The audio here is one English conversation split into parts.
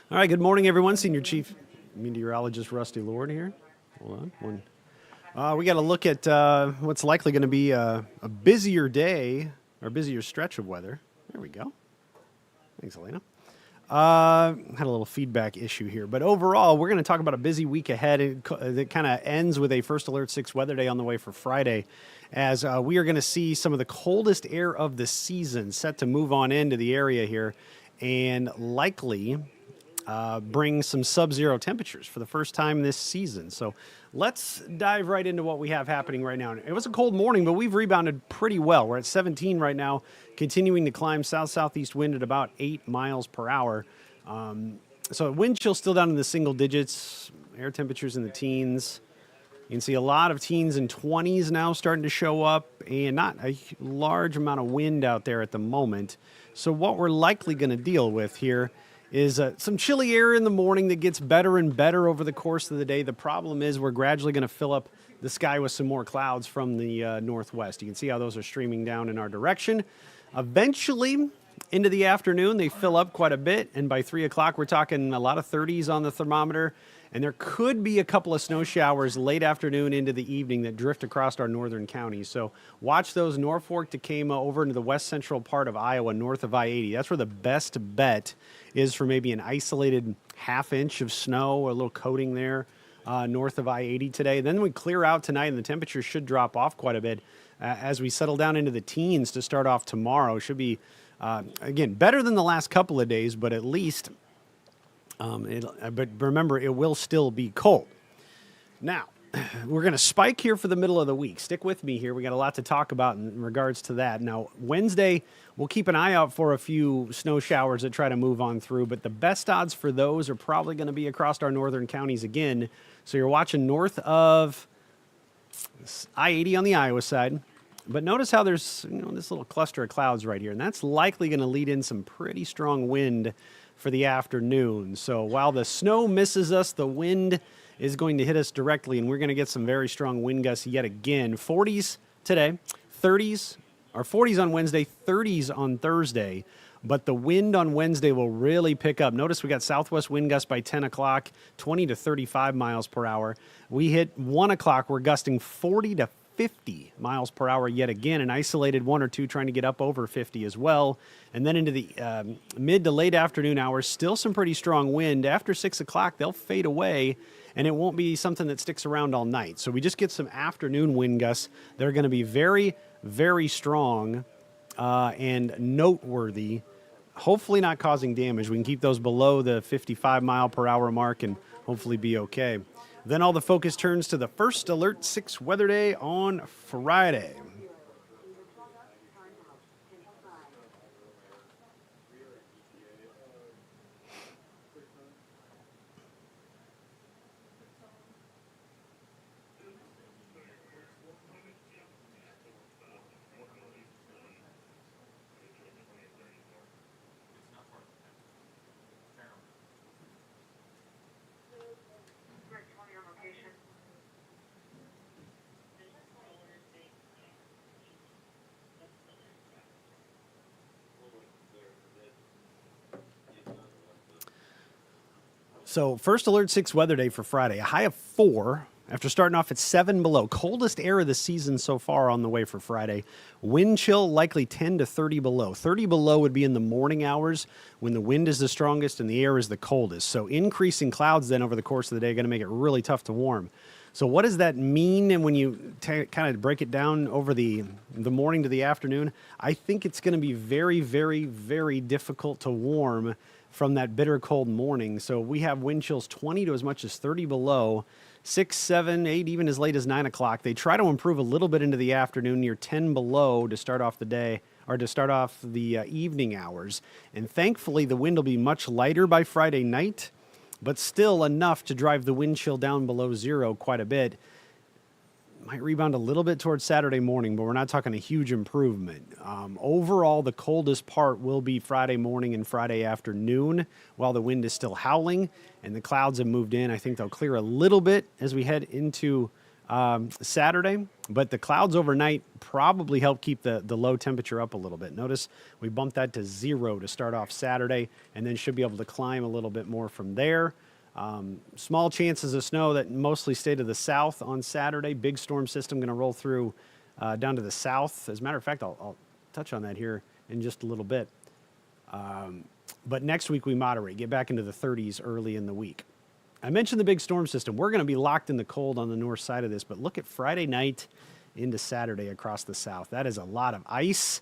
All right, good morning, everyone. Senior Chief Meteorologist Rusty Lord here. Hold on. We got to look at what's likely going to be a busier day or busier stretch of weather. There we go. Thanks, Elena. Had a little feedback issue here, but overall, we're going to talk about a busy week ahead that kind of ends with a First Alert 6 weather day on the way for Friday, as we are going to see some of the coldest air of the season set to move on into the area here, and likely bring some sub-zero temperatures for the first time this season. So let's dive right into what we have happening right now. It was a cold morning, but we've rebounded pretty well. We're at 17 right now, continuing to climb south-southeast wind at about 8 miles per hour. So wind chill still down in the single digits, air temperatures in the teens. You can see a lot of teens and 20s now starting to show up, and not a large amount of wind out there at the moment. So what we're likely going to deal with here is some chilly air in the morning that gets better and better over the course of the day. The problem is we're gradually going to fill up the sky with some more clouds from the northwest. You can see how those are streaming down in our direction. Eventually, into the afternoon, they fill up quite a bit, and by 3 o'clock, we're talking a lot of 30s on the thermometer, and there could be a couple of snow showers late afternoon into the evening that drift across our northern counties. So watch those Norfolk to Kama over into the west central part of Iowa, north of I-80. That's where the best bet is for maybe an isolated half inch of snow or a little coating there north of I-80 today. Then we clear out tonight, and the temperature should drop off quite a bit as we settle down into the teens to start off tomorrow. Should be, again, better than the last couple of days, but at least, but remember, it will still be cold. Now, we're going to spike here for the middle of the week. Stick with me here. We got a lot to talk about in regards to that. Now, Wednesday, we'll keep an eye out for a few snow showers that try to move on through, but the best odds for those are probably going to be across our northern counties again. So you're watching north of I-80 on the Iowa side. But notice how there's this little cluster of clouds right here, and that's likely going to lead in some pretty strong wind for the afternoon. So while the snow misses us, the wind is going to hit us directly, and we're going to get some very strong wind gusts yet again. 40s today, 30s, or 40s on Wednesday, 30s on Thursday, but the wind on Wednesday will really pick up. Notice we got southwest wind gusts by 10 o'clock, 20 to 35 miles per hour. We hit 1 o'clock, we're gusting 40 to 50 miles per hour yet again, an isolated one or two trying to get up over 50 as well. And then into the mid to late afternoon hours, still some pretty strong wind. After 6 o'clock, they'll fade away, and it won't be something that sticks around all night. So we just get some afternoon wind gusts. They're going to be very, very strong and noteworthy, hopefully not causing damage. We can keep those below the 55 mile per hour mark and hopefully be okay. Then all the focus turns to the First Alert 6 weather day on Friday. So First Alert 6 weather day for Friday, a high of 4 after starting off at 7 below. Coldest air of the season so far on the way for Friday. Wind chill likely 10 to 30 below. 30 below would be in the morning hours when the wind is the strongest and the air is the coldest. So increasing clouds then over the course of the day are going to make it really tough to warm. So what does that mean? And when you kind of break it down over the morning to the afternoon, I think it's going to be very, very, very difficult to warm from that bitter cold morning. So we have wind chills 20 to as much as 30 below, 6, 7, 8, even as late as 9 o'clock. They try to improve a little bit into the afternoon, near 10 below to start off the day, or to start off the evening hours. And thankfully, the wind will be much lighter by Friday night, but still enough to drive the wind chill down below zero quite a bit. might rebound a little bit towards Saturday morning, but we're not talking a huge improvement. Overall, the coldest part will be Friday morning and Friday afternoon while the wind is still howling and the clouds have moved in. I think they'll clear a little bit as we head into Saturday, but the clouds overnight probably help keep the low temperature up a little bit. Notice we bumped that to 0 to start off Saturday and then should be able to climb a little bit more from there. Small chances of snow that mostly stay to the south on Saturday. Big storm system going to roll through down to the south. As a matter of fact, I'll touch on that here in just a little bit. But next week we moderate, get back into the 30s early in the week. I mentioned the big storm system. We're going to be locked in the cold on the north side of this, but look at Friday night into Saturday across the south. That is a lot of ice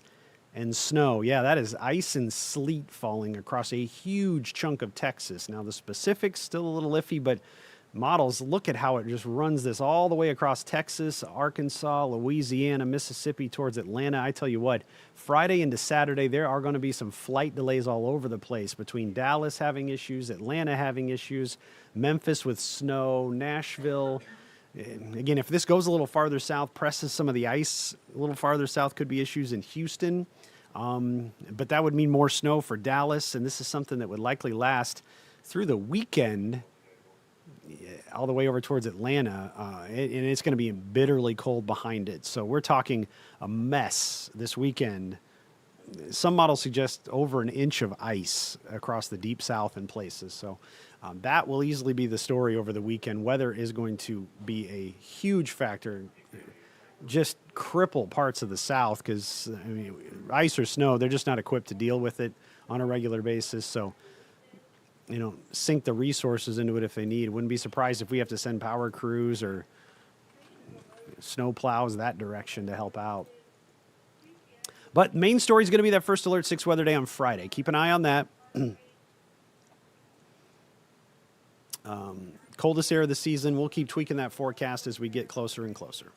and snow. Yeah, that is ice and sleet falling across a huge chunk of Texas. Now, the specifics still a little iffy, but models look at how it just runs this all the way across Texas, Arkansas, Louisiana, Mississippi, towards Atlanta. I tell you what, Friday into Saturday, there are going to be some flight delays all over the place between Dallas having issues, Atlanta having issues, Memphis with snow, Nashville. Again, if this goes a little farther south, presses some of the ice a little farther south, could be issues in Houston. But that would mean more snow for Dallas, and this is something that would likely last through the weekend all the way over towards Atlanta, and it's going to be bitterly cold behind it. So we're talking a mess this weekend. Some models suggest over an inch of ice across the deep south in places. So that will easily be the story over the weekend. Weather is going to be a huge factor. Just cripple parts of the south because ice or snow, they're just not equipped to deal with it on a regular basis. So, sink the resources into it if they need. Wouldn't be surprised if we have to send power crews or snow plows that direction to help out. But main story is going to be that first Alert 6 weather day on Friday. Keep an eye on that. Coldest air of the season. We'll keep tweaking that forecast as we get closer and closer.